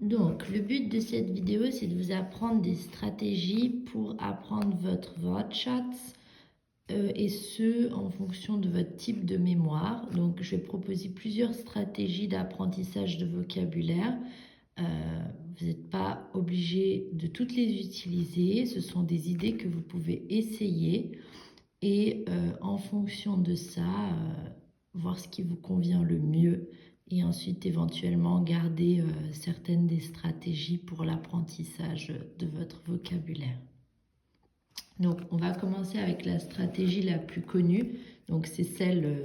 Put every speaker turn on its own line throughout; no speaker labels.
Donc, le but de cette vidéo, c'est de vous apprendre des stratégies pour apprendre votre Wortschatz et ce, en fonction de votre type de mémoire. Donc, je vais proposer plusieurs stratégies d'apprentissage de vocabulaire. Vous n'êtes pas obligé de toutes les utiliser. Ce sont des idées que vous pouvez essayer et en fonction de ça, voir ce qui vous convient le mieux et ensuite éventuellement garder certaines des stratégies pour l'apprentissage de votre vocabulaire. Donc on va commencer avec la stratégie la plus connue, donc c'est celle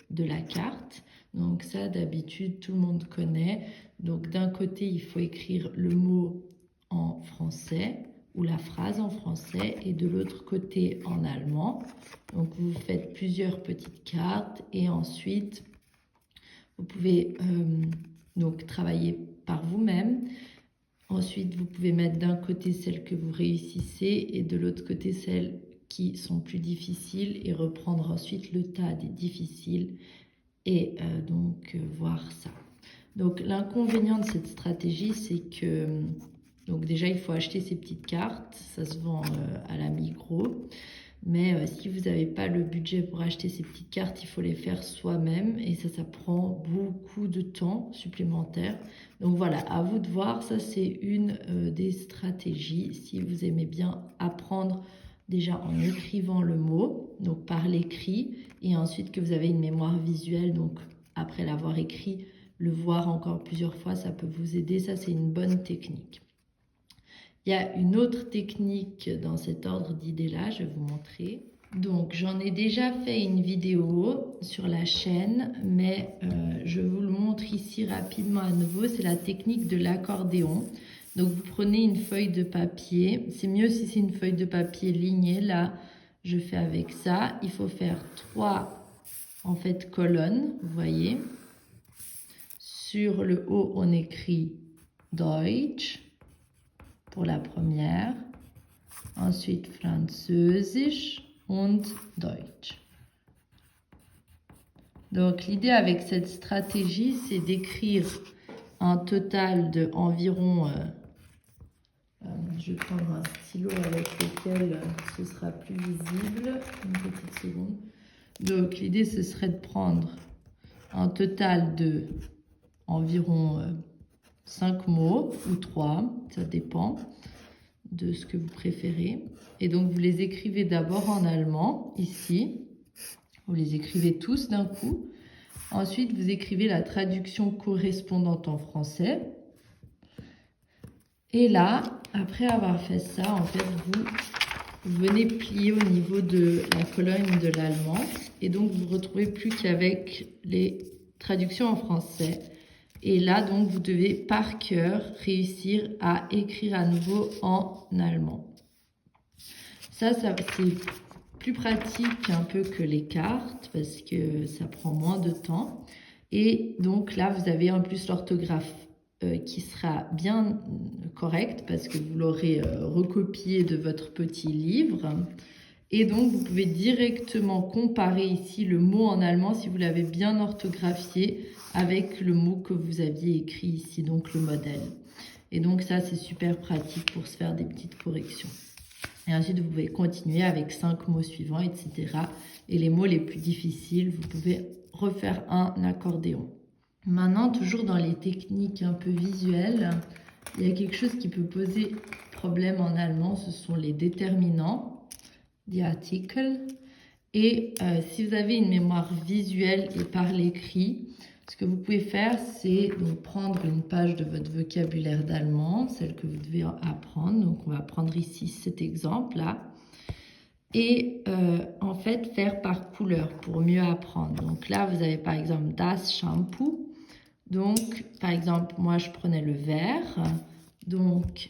de la carte. Donc ça d'habitude tout le monde connaît. Donc d'un côté il faut écrire le mot en français ou la phrase en français et de l'autre côté en allemand. Donc vous faites plusieurs petites cartes et ensuite vous pouvez donc travailler par vous-même. Ensuite, vous pouvez mettre d'un côté celles que vous réussissez et de l'autre côté celles qui sont plus difficiles et reprendre ensuite le tas des difficiles et voir ça. Donc l'inconvénient de cette stratégie, c'est que donc déjà il faut acheter ces petites cartes, ça se vend à la Migros. Mais si vous n'avez pas le budget pour acheter ces petites cartes, il faut les faire soi-même et ça prend beaucoup de temps supplémentaire. Donc voilà, à vous de voir, ça c'est une des stratégies. Si vous aimez bien apprendre déjà en écrivant le mot, donc par l'écrit, et ensuite que vous avez une mémoire visuelle, donc après l'avoir écrit, le voir encore plusieurs fois, ça peut vous aider. Ça c'est une bonne technique. Il y a une autre technique dans cet ordre d'idées-là, je vais vous montrer. Donc, j'en ai déjà fait une vidéo sur la chaîne, mais je vous le montre ici rapidement à nouveau. C'est la technique de l'accordéon. Donc, vous prenez une feuille de papier. C'est mieux si c'est une feuille de papier lignée. Là, je fais avec ça. Il faut faire 3 colonnes, vous voyez. Sur le haut, on écrit Deutsch. Pour la première, ensuite Französisch und Deutsch. Donc l'idée avec cette stratégie, c'est d'écrire un total de environ, je vais prendre un stylo avec lequel ce sera plus visible, une petite seconde. Donc l'idée ce serait de prendre un total de environ 5 mots ou 3, ça dépend de ce que vous préférez. Et donc, vous les écrivez d'abord en allemand, ici. Vous les écrivez tous d'un coup. Ensuite, vous écrivez la traduction correspondante en français. Et là, après avoir fait ça, en fait, vous venez plier au niveau de la colonne de l'allemand. Et donc, vous ne vous retrouvez plus qu'avec les traductions en français. Et là, donc, vous devez par cœur réussir à écrire à nouveau en allemand. Ça c'est plus pratique un peu que les cartes parce que ça prend moins de temps. Et donc là, vous avez en plus l'orthographe qui sera bien correcte parce que vous l'aurez recopié de votre petit livre. Et donc, vous pouvez directement comparer ici le mot en allemand si vous l'avez bien orthographié avec le mot que vous aviez écrit ici, donc le modèle. Et donc ça, c'est super pratique pour se faire des petites corrections. Et ensuite, vous pouvez continuer avec 5 mots suivants, etc. Et les mots les plus difficiles, vous pouvez refaire un accordéon. Maintenant, toujours dans les techniques un peu visuelles, il y a quelque chose qui peut poser problème en allemand, ce sont les déterminants. Die Artikel. Et si vous avez une mémoire visuelle et par l'écrit, ce que vous pouvez faire, c'est donc prendre une page de votre vocabulaire d'allemand, celle que vous devez apprendre. Donc, on va prendre ici cet exemple-là. Et en fait, faire par couleur pour mieux apprendre. Donc là, vous avez par exemple das Shampoo. Donc, par exemple, moi, je prenais le vert. Donc,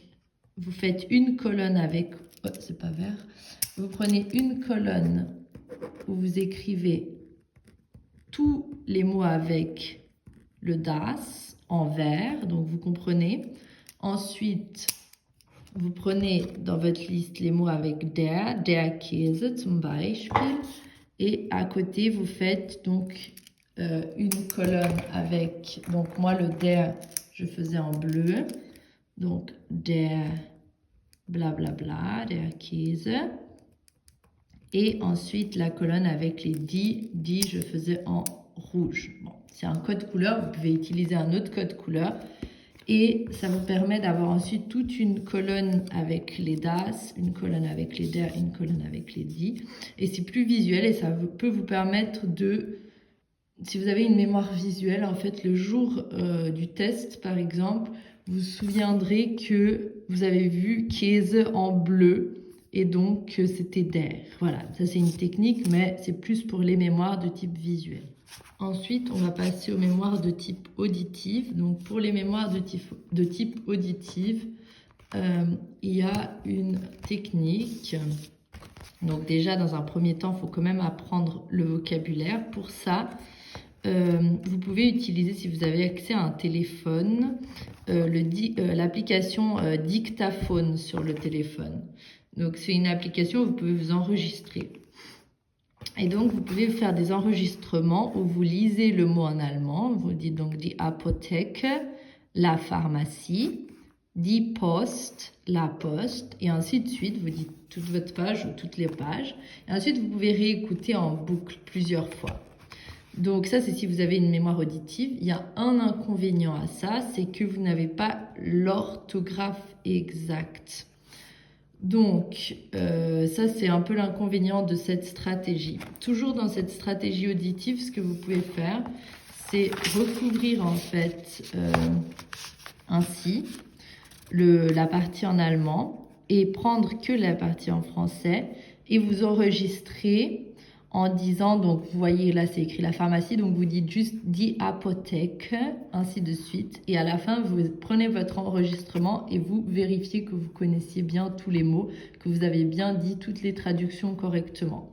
vous faites une colonne avec... Oh, c'est pas vert. Vous prenez une colonne où vous écrivez tous les mots avec le das en vert, donc vous comprenez. Ensuite, vous prenez dans votre liste les mots avec der Käse zum Beispiel. Et à côté, vous faites donc une colonne avec, donc moi le der, je faisais en bleu. Donc, der blablabla, der Käse. Et ensuite, la colonne avec les die, je faisais en rouge. Bon, c'est un code couleur, vous pouvez utiliser un autre code couleur. Et ça vous permet d'avoir ensuite toute une colonne avec les das, une colonne avec les der, une colonne avec les die. Et c'est plus visuel et ça peut vous permettre de, si vous avez une mémoire visuelle, en fait, le jour du test, par exemple, vous vous souviendrez que vous avez vu Käse en bleu et donc c'était der. Voilà, ça c'est une technique, mais c'est plus pour les mémoires de type visuel. Ensuite, on va passer aux mémoires de type auditive. Donc, pour les mémoires de type auditive, il y a une technique. Donc, déjà, dans un premier temps, il faut quand même apprendre le vocabulaire. Pour ça, vous pouvez utiliser, si vous avez accès à un téléphone, l'application Dictaphone sur le téléphone. Donc, c'est une application où vous pouvez vous enregistrer. Et donc, vous pouvez faire des enregistrements où vous lisez le mot en allemand. Vous dites donc die Apotheke, la pharmacie, die Post, la poste, et ainsi de suite. Vous dites toute votre page ou toutes les pages. Et ensuite, vous pouvez réécouter en boucle plusieurs fois. Donc ça, c'est si vous avez une mémoire auditive. Il y a un inconvénient à ça, c'est que vous n'avez pas l'orthographe exacte. Donc, ça, c'est un peu l'inconvénient de cette stratégie. Toujours dans cette stratégie auditive, ce que vous pouvez faire, c'est recouvrir en fait ainsi la partie en allemand et prendre que la partie en français et vous enregistrer en disant, donc vous voyez là c'est écrit la pharmacie, donc vous dites juste die Apotheke, ainsi de suite. Et à la fin, vous prenez votre enregistrement et vous vérifiez que vous connaissiez bien tous les mots, que vous avez bien dit toutes les traductions correctement.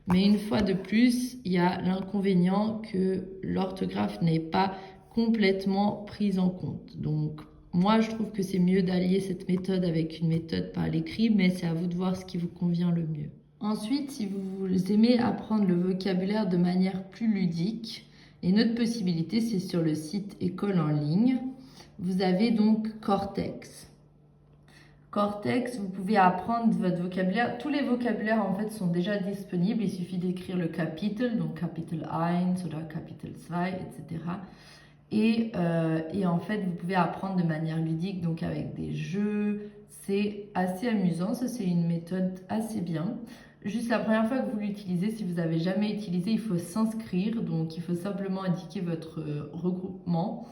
Mais une fois de plus, il y a l'inconvénient que l'orthographe n'est pas complètement prise en compte. Donc moi, je trouve que c'est mieux d'allier cette méthode avec une méthode par l'écrit, mais c'est à vous de voir ce qui vous convient le mieux. Ensuite, si vous aimez apprendre le vocabulaire de manière plus ludique, une autre possibilité, c'est sur le site École en ligne. Vous avez donc Cortex. Cortex, vous pouvez apprendre votre vocabulaire. Tous les vocabulaires, en fait, sont déjà disponibles. Il suffit d'écrire le Kapitel, donc Kapitel 1 ou Kapitel 2, etc. Et en fait, vous pouvez apprendre de manière ludique, donc avec des jeux. C'est assez amusant, ça c'est une méthode assez bien. Juste la première fois que vous l'utilisez, si vous n'avez jamais utilisé, il faut s'inscrire. Donc il faut simplement indiquer votre regroupement.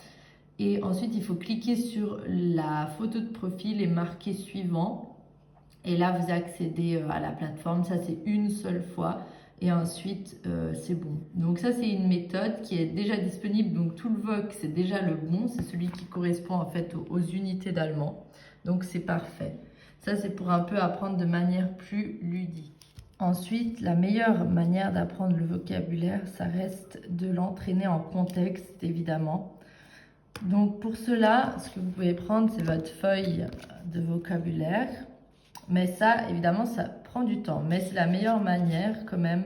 Et ensuite, il faut cliquer sur la photo de profil et marquer suivant. Et là, vous accédez à la plateforme. Ça, c'est une seule fois. Et ensuite, c'est bon. Donc ça, c'est une méthode qui est déjà disponible. Donc tout le voc, c'est déjà le bon. C'est celui qui correspond en fait aux unités d'allemand. Donc c'est parfait. Ça, c'est pour un peu apprendre de manière plus ludique. Ensuite, la meilleure manière d'apprendre le vocabulaire, ça reste de l'entraîner en contexte, évidemment. Donc pour cela, ce que vous pouvez prendre, c'est votre feuille de vocabulaire. Mais ça, évidemment, ça prend du temps. Mais c'est la meilleure manière quand même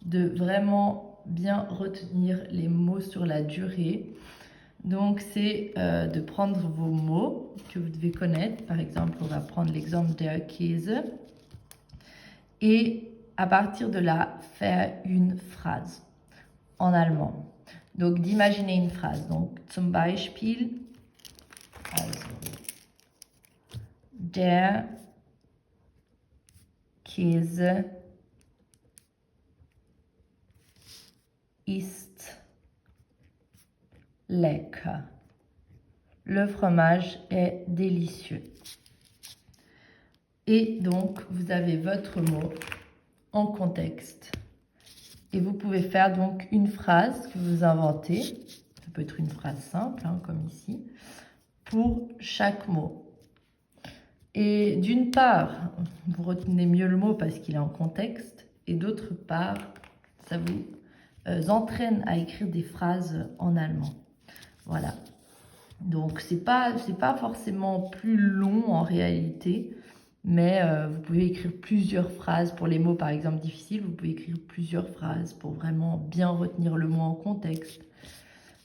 de vraiment bien retenir les mots sur la durée. Donc c'est de prendre vos mots que vous devez connaître. Par exemple, on va prendre l'exemple der Käse. Et à partir de là, faire une phrase en allemand. Donc d'imaginer une phrase. Donc zum Beispiel, also, der Käse ist lecker. Le fromage est délicieux. Et donc, vous avez votre mot en contexte. Et vous pouvez faire donc une phrase que vous inventez. Ça peut être une phrase simple, hein, comme ici, pour chaque mot. Et d'une part, vous retenez mieux le mot parce qu'il est en contexte. Et d'autre part, ça vous entraîne à écrire des phrases en allemand. Voilà. Donc, c'est pas forcément plus long en réalité. Mais vous pouvez écrire plusieurs phrases. Pour les mots, par exemple, difficiles, vous pouvez écrire plusieurs phrases pour vraiment bien retenir le mot en contexte.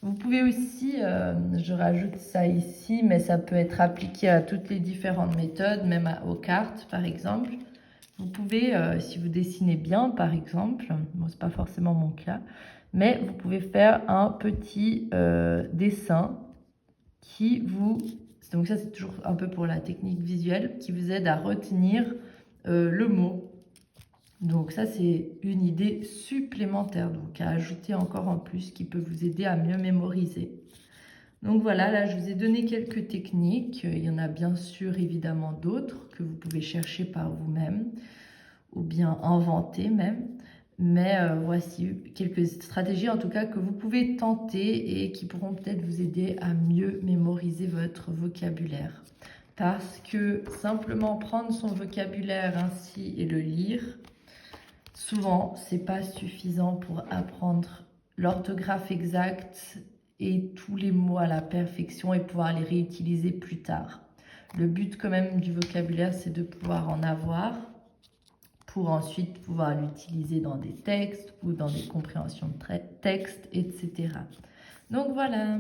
Vous pouvez aussi, je rajoute ça ici, mais ça peut être appliqué à toutes les différentes méthodes, même aux cartes par exemple. Vous pouvez, si vous dessinez bien par exemple, bon c'est pas forcément mon cas, mais vous pouvez faire un petit dessin qui vous, donc ça c'est toujours un peu pour la technique visuelle, qui vous aide à retenir le mot. Donc ça c'est une idée supplémentaire, donc à ajouter encore en plus, qui peut vous aider à mieux mémoriser. Donc voilà, là je vous ai donné quelques techniques, il y en a bien sûr évidemment d'autres que vous pouvez chercher par vous-même, ou bien inventer même. Mais voici quelques stratégies en tout cas que vous pouvez tenter et qui pourront peut-être vous aider à mieux mémoriser votre vocabulaire. Parce que simplement prendre son vocabulaire ainsi et le lire, souvent c'est pas suffisant pour apprendre l'orthographe exacte et tous les mots à la perfection et pouvoir les réutiliser plus tard. Le but quand même du vocabulaire, c'est de pouvoir en avoir pour ensuite pouvoir l'utiliser dans des textes ou dans des compréhensions de textes, etc. Donc voilà.